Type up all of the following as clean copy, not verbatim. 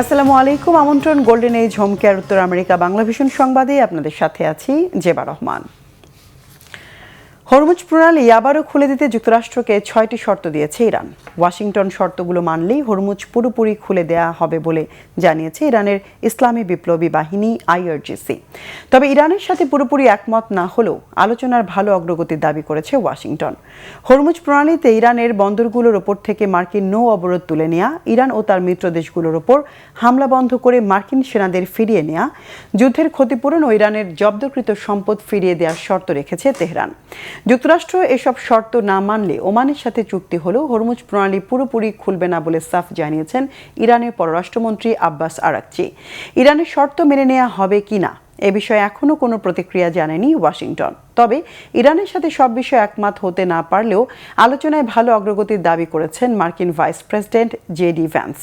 আসসালামু আলাইকুম। আমন্ত্রণ গোল্ডেন এজ হোম কেয়ার উত্তর আমেরিকা বাংলা ভিশন সংবাদে আপনাদের সাথে আছি জেবা রহমান। হরমুজ প্রণালী আবারও খুলে দিতে যুক্তরাষ্ট্রকে 6টি শর্ত দিয়েছে ইরান। ওয়াশিংটন শর্তগুলো মানলেই হরমুজ পুরোপুরি খুলে দেয়া হবে বলে জানিয়েছে ইরানের ইসলামী বিপ্লবী বাহিনী আইআরজিসি। তবে ইরানের সাথে পুরোপুরি একমত না হলেও আলোচনার ভালো অগ্রগতির দাবি করেছে ওয়াশিংটন। হরমুজ প্রণালীতে ইরানের বন্দরগুলোর ওপর থেকে মার্কিন নৌ অবরোধ তুলে নেওয়া, ইরান ও তার মিত্র দেশগুলোর ওপর হামলা বন্ধ করে মার্কিন সেনাদের ফিরিয়ে নেওয়া, যুদ্ধের ক্ষতিপূরণ ও ইরানের জব্দকৃত সম্পদ ফিরিয়ে দেওয়ার শর্ত রেখেছে তেহরান। যুক্তরাষ্ট্র এসব শর্ত না মানলে ওমানের সাথে চুক্তি হলেও হরমুজ প্রণালী পুরোপুরি খুলবে না বলে সাফ জানিয়েছেন ইরানের পররাষ্ট্রমন্ত্রী আব্বাস আরাকচি। ইরানের শর্ত মেনে নেওয়া হবে কিনা এ বিষয়ে এখনও কোনো প্রতিক্রিয়া জানায়নি ওয়াশিংটন। তবে ইরানের সাথে সব বিষয়ে একমত হতে না পারলেও আলোচনায় ভালো অগ্রগতির দাবি করেছেন মার্কিন ভাইস প্রেসিডেন্ট জেডি ভ্যান্স।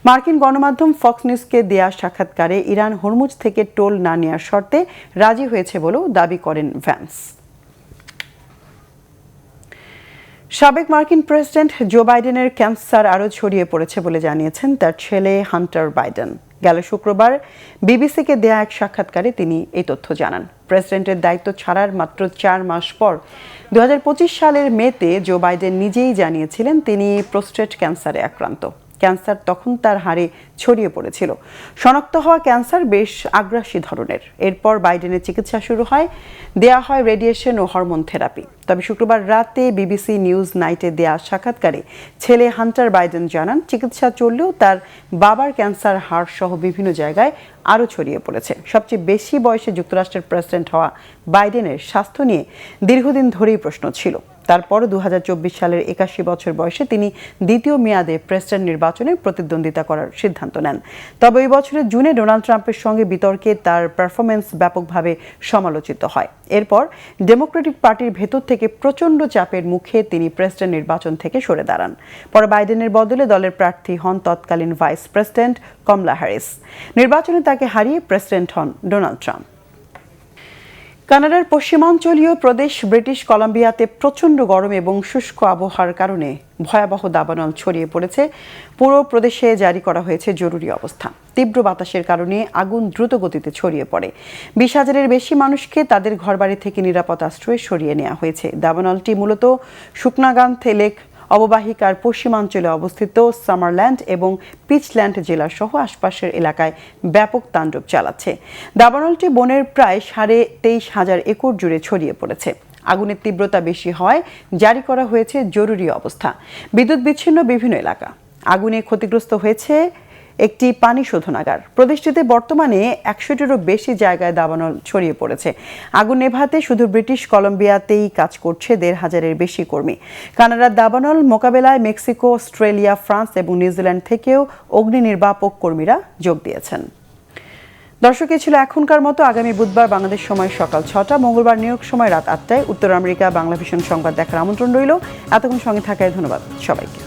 মার্কিন গণমাধ্যম ফক্স নিউজকে দেয়া সাক্ষাৎকারে ইরান হরমুজ থেকে টোল না নেওয়ার শর্তে রাজি হয়েছে বলেও দাবি করেন ভ্যান্স। সাবেক মার্কিন প্রেসিডেন্ট জো বাইডেনের ক্যান্সার আরও ছড়িয়ে পড়েছে বলে জানিয়েছেন তার ছেলে হান্টার বাইডেন। গেল শুক্রবার বিবিসিকে দেয়া এক সাক্ষাৎকারে তিনি এই তথ্য জানান। প্রেসিডেন্টের দায়িত্ব ছাড়ার মাত্র 4 মাস পর 2025 সালের মেতে জো বাইডেন নিজেই জানিয়েছিলেন তিনি প্রোস্টেট ক্যান্সারে আক্রান্ত। ক্যান্সার তখন তার হাড়ে ছড়িয়ে পড়েছিল। শনাক্ত হওয়া ক্যান্সার বেশ আগ্রাসী ধরনের। এরপর বাইডেনের চিকিৎসা শুরু হয়, দেয়া হয় রেডিয়েশন ও হরমোন থেরাপি। তবে শুক্রবার রাতে বিবিসি নিউজ নাইটে দেয়া সাক্ষাৎকারে ছেলে হান্টার বাইডেন জানান চিকিৎসা চললেও তার বাবার ক্যান্সার হাড় সহ বিভিন্ন জায়গায় আরও ছড়িয়ে পড়েছে। সবচেয়ে বেশি বয়সে যুক্তরাষ্ট্রের প্রেসিডেন্ট হওয়া বাইডেনের স্বাস্থ্য নিয়ে দীর্ঘদিন ধরেই প্রশ্ন ছিল। তারপরও 2024 সালের 81 বছর বয়সে তিনি দ্বিতীয় মেয়াদে প্রেসিডেন্ট নির্বাচনে প্রতিদ্বন্দ্বিতা করার সিদ্ধান্ত নেন। তবে ওই বছরের জুনে ডোনাল্ড ট্রাম্পের সঙ্গে বিতর্কে তার পারফরমেন্স ব্যাপকভাবে সমালোচিত হয়। এরপর ডেমোক্রেটিক পার্টির ভেতর থেকে প্রচণ্ড চাপের মুখে তিনি প্রেসিডেন্ট নির্বাচন থেকে সরে দাঁড়ান। পরে বাইডেনের বদলে দলের প্রার্থী হন তৎকালীন ভাইস প্রেসিডেন্ট কমলা হ্যারিস। নির্বাচনে তাকে হারিয়ে প্রেসিডেন্ট হন ডোনাল্ড ট্রাম্প। কানাডার পশ্চিমাঞ্চলীয় প্রদেশ ব্রিটিশ কলাম্বিয়াতে প্রচণ্ড গরম এবং শুষ্ক আবহাওয়ার কারণে ভয়াবহ দাবানল ছড়িয়ে পড়েছে। পুরো প্রদেশে জারি করা হয়েছে জরুরি অবস্থা। তীব্র বাতাসের কারণে আগুন দ্রুত গতিতে ছড়িয়ে পড়ে। 20,000-এর বেশি মানুষকে তাদের ঘরবাড়ি থেকে নিরাপদ আশ্রয়ে সরিয়ে নেওয়া হয়েছে। দাবানলটি মূলত শুকনাগান্থ লেক অববাহিকার পশ্চিমাঞ্চলে অবস্থিত সামারল্যান্ড এবং পিচল্যান্ড জেলা সহ আশপাশের এলাকায় ব্যাপক তাণ্ডব চালাচ্ছে। দাবানলটি বনের প্রায় 23,500 একর জুড়ে ছড়িয়ে পড়েছে। আগুনের তীব্রতা বেশি হওয়ায় জারি করা হয়েছে জরুরি অবস্থা। বিদ্যুৎ বিচ্ছিন্ন বিভিন্ন এলাকা। আগুনে ক্ষতিগ্রস্ত হয়েছে একটি পানি শোধনাগার। প্রদেশটিতে বর্তমানে 100-টিরও বেশি জায়গায় দাবানল ছড়িয়ে পড়েছে। আগুন নেভাতে শুধু ব্রিটিশ কলম্বিয়াতেই কাজ করছে 1,500-এর বেশি কর্মী। কানাডার দাবানল মোকাবেলায় মেক্সিকো, অস্ট্রেলিয়া, ফ্রান্স এবং নিউজিল্যান্ড থেকেও অগ্নি নির্বাপক কর্মীরা যোগ দিয়েছেন। দর্শক, এই ছিল এখনকার মতো। আগামী বুধবার বাংলাদেশ সময় সকাল 6টা, মঙ্গলবার নিউ ইয়র্ক সময় রাত 8টায় উত্তর আমেরিকা বাংলা ভিশন সংবাদ দেখার আমন্ত্রণ রইল। এতক্ষণ সঙ্গে থাকায় ধন্যবাদ সবাইকে।